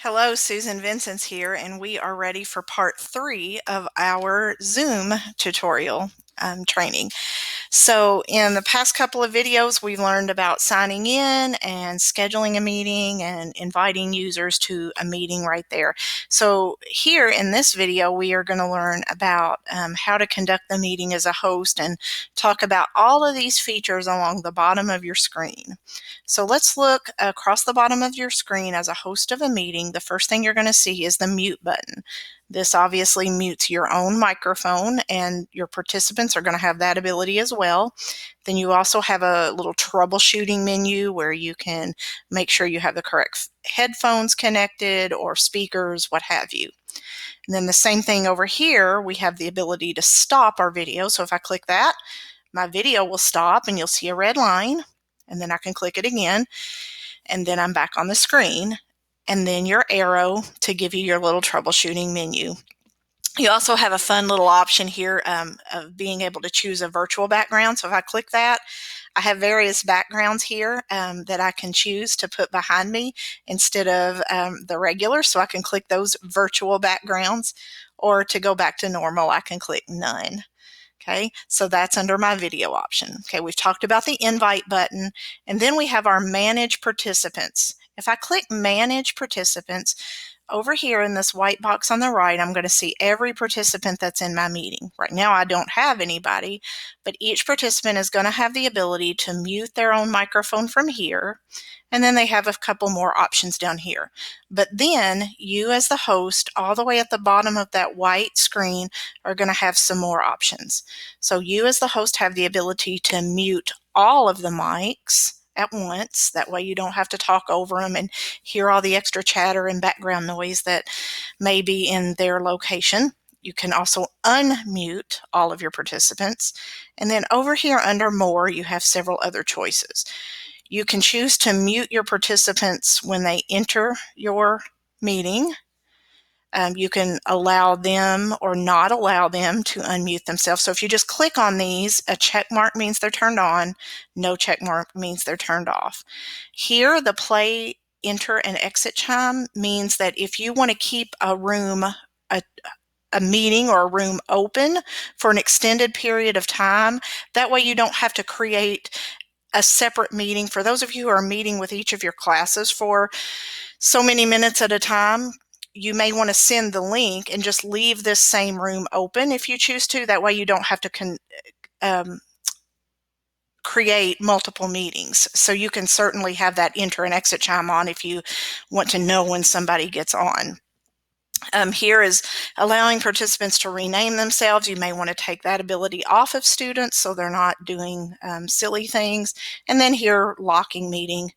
Hello, Susan Vincentz here, and we are ready for part 3 of our Zoom tutorial training. So in the past couple of videos, we learned about signing in and scheduling a meeting and inviting users to a meeting right there. So here in this video, we are going to learn about how to conduct the meeting as a host and talk about all of these features along the bottom of your screen. So let's look across the bottom of your screen as a host of a meeting. The first thing you're going to see is the mute button. This obviously mutes your own microphone, and your participants are going to have that ability as well. Then you also have a little troubleshooting menu where you can make sure you have the correct headphones connected or speakers, what have you. And then the same thing over here, we have the ability to stop our video. So if I click that, my video will stop and you'll see a red line, and then I can click it again, and then I'm back on the screen. And then your arrow to give you your little troubleshooting menu. You also have a fun little option here of being able to choose a virtual background. So if I click that, I have various backgrounds here that I can choose to put behind me instead of the regular. So I can click those virtual backgrounds, or to go back to normal, I can click none. Okay, so that's under my video option. Okay, we've talked about the invite button, and then we have our manage participants. If I click manage participants, over here in this white box on the right, I'm going to see every participant that's in my meeting. Right now I don't have anybody, but each participant is going to have the ability to mute their own microphone from here, and then they have a couple more options down here. But then you as the host, all the way at the bottom of that white screen, are going to have some more options. So you as the host have the ability to mute all of the mics at once. That way you don't have to talk over them and hear all the extra chatter and background noise that may be in their location. You can also unmute all of your participants. And then over here under more, you have several other choices. You can choose to mute your participants when they enter your meeting. You can allow them or not allow them to unmute themselves. So if you just click on these, a check mark means they're turned on, no check mark means they're turned off. Here, the play, enter, and exit chime means that if you want to keep a room, a meeting or a room open for an extended period of time, that way you don't have to create a separate meeting. For those of you who are meeting with each of your classes for so many minutes at a time, you may want to send the link and just leave this same room open if you choose to. That way you don't have to create multiple meetings. So you can certainly have that enter and exit chime on if you want to know when somebody gets on. Here is allowing participants to rename themselves. You may want to take that ability off of students so they're not doing silly things. And then here, locking meeting,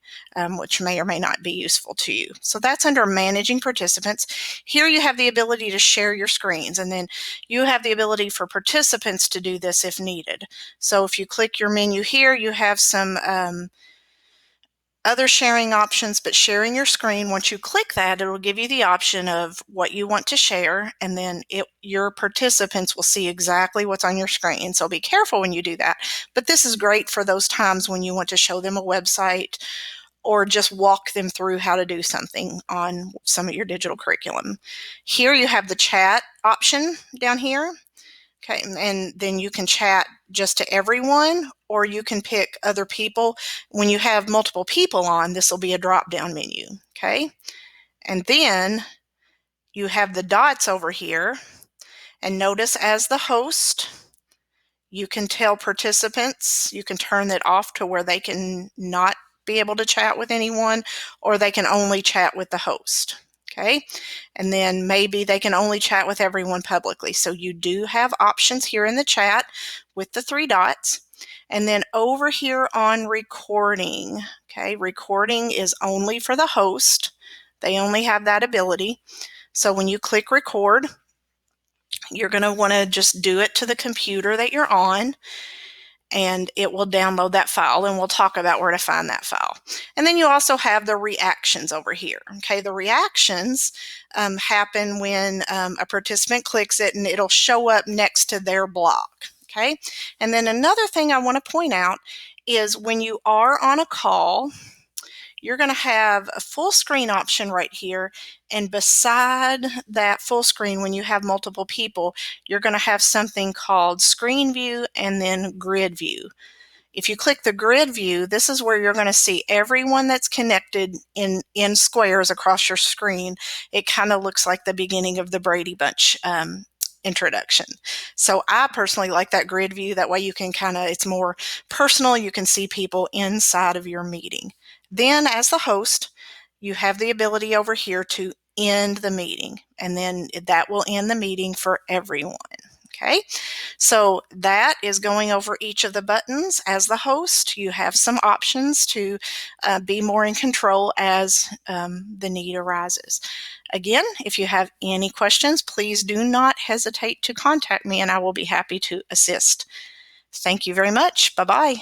which may or may not be useful to you. So that's under managing participants. Here you have the ability to share your screens, and then you have the ability for participants to do this if needed. So if you click your menu here, you have some other sharing options, but sharing your screen, once you click that, it will give you the option of what you want to share, and then your participants will see exactly what's on your screen. So be careful when you do that. But this is great for those times when you want to show them a website or just walk them through how to do something on some of your digital curriculum. Here you have the chat option down here. Okay, and then you can chat just to everyone, or you can pick other people. When you have multiple people on, this will be a drop-down menu, okay? And then you have the dots over here, and notice as the host, you can tell participants, you can turn it off to where they can not be able to chat with anyone, or they can only chat with the host. Okay, and then maybe they can only chat with everyone publicly. So you do have options here in the chat with the 3 dots. And then over here on recording, okay, recording is only for the host. They only have that ability. So when you click record, you're going to want to just do it to the computer that you're on, and it will download that file, and we'll talk about where to find that file. And then you also have the reactions over here. Okay, the reactions happen when a participant clicks it, and it'll show up next to their block. Okay, and then another thing I want to point out is when you are on a call, you're going to have a full screen option right here. And beside that full screen, when you have multiple people, you're going to have something called screen view and then grid view. If you click the grid view, this is where you're going to see everyone that's connected in squares across your screen. It kind of looks like the beginning of the Brady Bunch introduction. So I personally like that grid view. That way you can it's more personal. You can see people inside of your meeting. Then as the host, you have the ability over here to end the meeting, and then that will end the meeting for everyone. Okay, so that is going over each of the buttons. As the host, you have some options to be more in control as the need arises. Again, if you have any questions, please do not hesitate to contact me and I will be happy to assist. Thank you very much. Bye-bye.